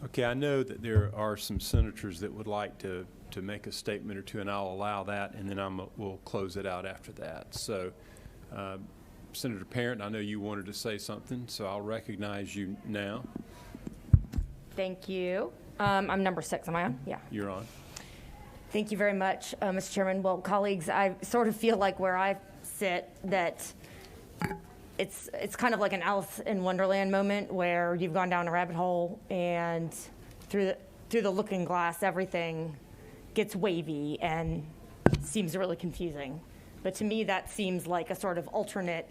Okay, I know that there are some senators that would like to make a statement or two, and I'll allow that, and then we'll close it out after that. So, Senator Parent, I know you wanted to say something, so I'll recognize you now. Thank you. I'm number 6, am I on? Yeah. You're on. Thank you very much, Mr. Chairman. Well, colleagues, I sort of feel like where I sit that it's kind of like an Alice in Wonderland moment where you've gone down a rabbit hole and through the looking glass, everything gets wavy and seems really confusing. But to me, that seems like a sort of alternate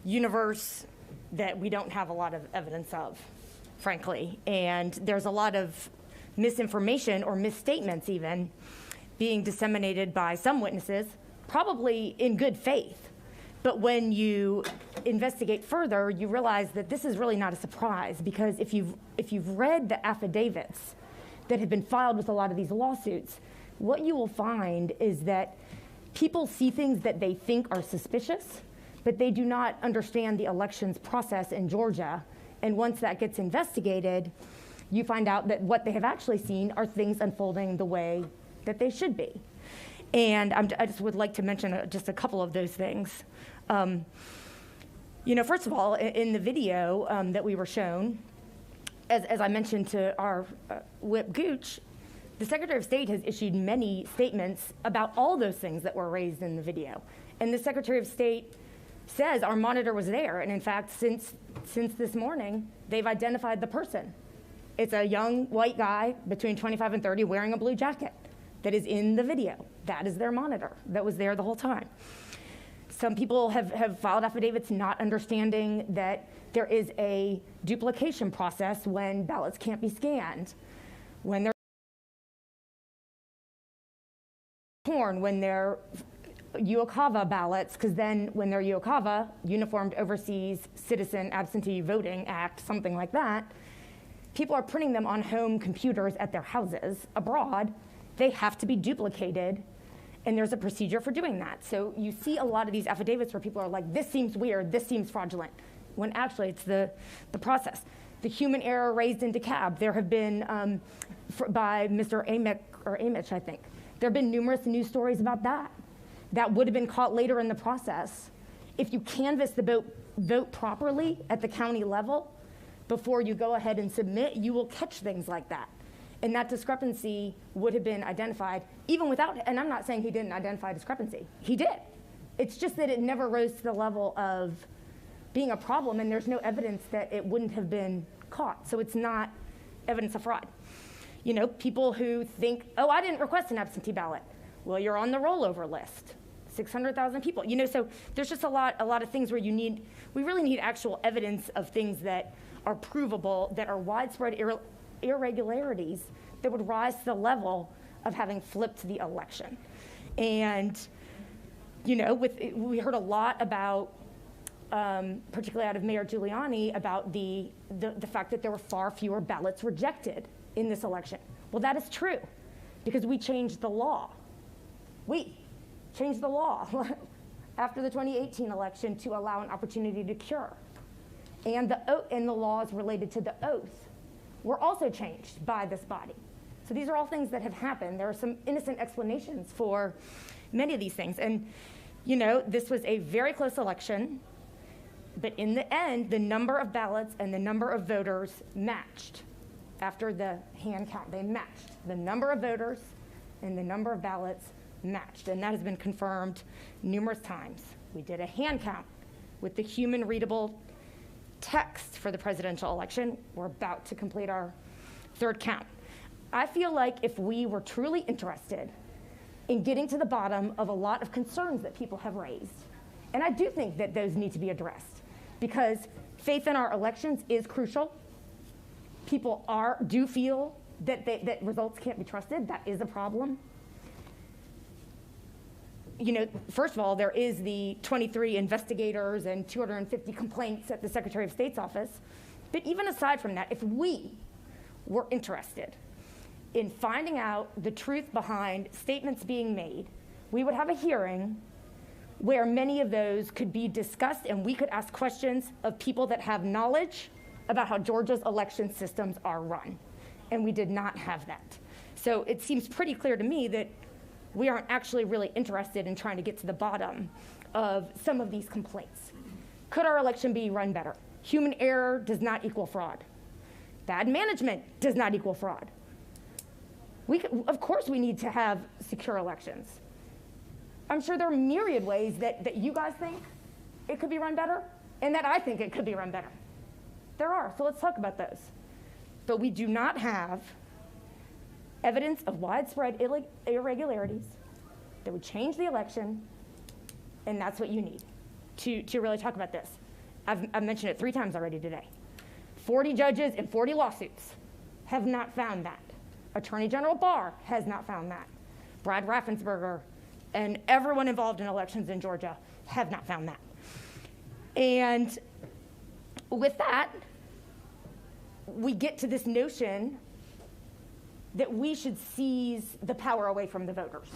universe that we don't have a lot of evidence of, frankly. And there's a lot of misinformation or misstatements even being disseminated by some witnesses, probably in good faith. But when you investigate further, you realize that this is really not a surprise, because if you've read the affidavits that have been filed with a lot of these lawsuits, what you will find is that people see things that they think are suspicious, but they do not understand the elections process in Georgia. And once that gets investigated, you find out that what they have actually seen are things unfolding the way that they should be. And I just would like to mention just a couple of those things. First of all, in the video that we were shown, as I mentioned to our Whip Gooch, the Secretary of State has issued many statements about all those things that were raised in the video. And the Secretary of State says our monitor was there. And in fact, since this morning, they've identified the person. It's a young white guy between 25 and 30 wearing a blue jacket that is in the video. That is their monitor that was there the whole time. Some people have filed affidavits not understanding that there is a duplication process when ballots can't be scanned, when they're torn, when they're UOCAVA ballots, because then when they're UOCAVA, Uniformed Overseas Citizen Absentee Voting Act, something like that, people are printing them on home computers at their houses abroad. They have to be duplicated, and there's a procedure for doing that. So you see a lot of these affidavits where people are like, this seems weird, this seems fraudulent, when actually it's the process. The human error raised in DeKalb, there have been, by Mr. Amick, I think, there have been numerous news stories about that. That would have been caught later in the process. If you canvass the vote properly at the county level before you go ahead and submit, you will catch things like that. And that discrepancy would have been identified even without, and I'm not saying he didn't identify discrepancy. He did. It's just that it never rose to the level of being a problem, and there's no evidence that it wouldn't have been caught. So it's not evidence of fraud. You know, people who think, oh, I didn't request an absentee ballot. Well, you're on the rollover list. 600,000 people. You know, so there's just a lot of things where we really need actual evidence of things that are provable, that are widespread irregularities that would rise to the level of having flipped the election. And, you know, we heard a lot about, particularly out of Mayor Giuliani, about the fact that there were far fewer ballots rejected in this election. Well, that is true, because we changed the law. We changed the law after the 2018 election to allow an opportunity to cure. And the laws related to the oath were also changed by this body. So these are all things that have happened. There are some innocent explanations for many of these things. And, you know, this was a very close election, but in the end, the number of ballots and the number of voters matched. After the hand count, they matched. The number of voters and the number of ballots matched, and that has been confirmed numerous times. We did a hand count with the human readable text for the presidential election. We're about to complete our third count. I feel like if we were truly interested in getting to the bottom of a lot of concerns that people have raised, and I do think that those need to be addressed, because faith in our elections is crucial. People do feel that results can't be trusted. That is a problem. You know, first of all, there is the 23 investigators and 250 complaints at the Secretary of State's office. But even aside from that, if we were interested in finding out the truth behind statements being made, we would have a hearing where many of those could be discussed, and we could ask questions of people that have knowledge about how Georgia's election systems are run. and we did not have that. So it seems pretty clear to me that we aren't actually really interested in trying to get to the bottom of some of these complaints. Could our election be run better? Human error does not equal fraud. Bad management does not equal fraud. Of course we need to have secure elections. I'm sure there are myriad ways that you guys think it could be run better, and that I think it could be run better. There are, so let's talk about those. But we do not have evidence of widespread irregularities that would change the election, and that's what you need to really talk about this. I've mentioned it 3 times already today. 40 judges and 40 lawsuits have not found that. Attorney General Barr has not found that. Brad Raffensperger and everyone involved in elections in Georgia have not found that. And with that, we get to this notion that we should seize the power away from the voters.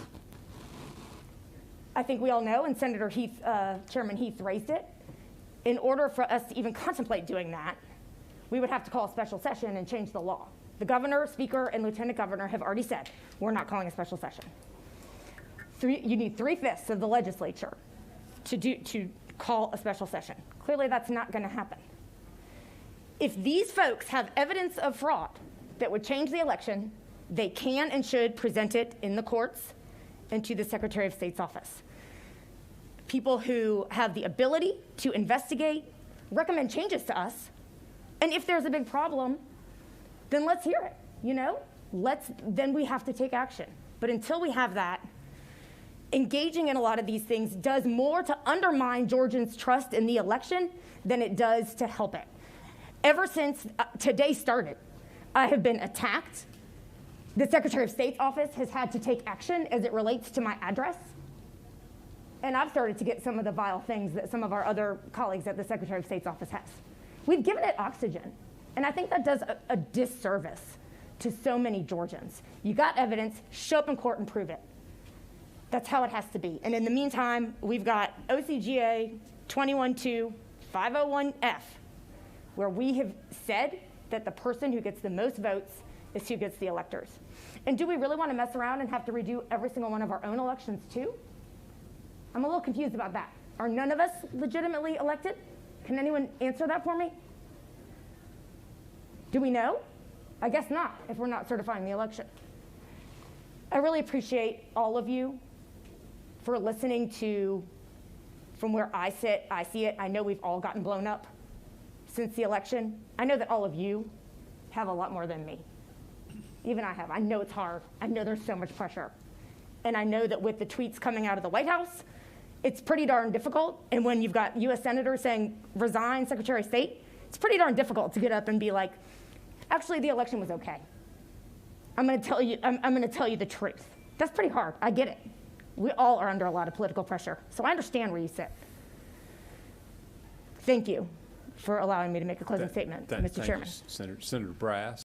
I think we all know, and Senator Heath, Chairman Heath raised it, in order for us to even contemplate doing that, we would have to call a special session and change the law. The governor, speaker, and lieutenant governor have already said, we're not calling a special session. You need 3/5 of the legislature to call a special session. Clearly that's not gonna happen. If these folks have evidence of fraud that would change the election, they can and should present it in the courts and to the Secretary of State's office. People who have the ability to investigate, recommend changes to us, and if there's a big problem, then let's hear it, you know? Then we have to take action. But until we have that, engaging in a lot of these things does more to undermine Georgians' trust in the election than it does to help it. Ever since today started, I have been attacked. The Secretary of State's office has had to take action as it relates to my address. And I've started to get some of the vile things that some of our other colleagues at the Secretary of State's office has. We've given it oxygen. And I think that does a disservice to so many Georgians. You got evidence, show up in court and prove it. That's how it has to be. And in the meantime, we've got OCGA 21-501F, where we have said that the person who gets the most votes is who gets the electors. And do we really want to mess around and have to redo every single one of our own elections too? I'm a little confused about that. Are none of us legitimately elected? Can anyone answer that for me? Do we know? I guess not, if we're not certifying the election. I really appreciate all of you for listening to, from where I sit, I see it. I know we've all gotten blown up since the election. I know that all of you have a lot more than me. Even I have. I know it's hard. I know there's so much pressure. And I know that with the tweets coming out of the White House, it's pretty darn difficult. And when you've got US senators saying, resign, Secretary of State, it's pretty darn difficult to get up and be like, actually, the election was okay. I'm going to tell you the truth. That's pretty hard. I get it. We all are under a lot of political pressure. So I understand where you sit. Thank you for allowing me to make a closing statement, Mr. Chairman. Thank you, Senator Brass.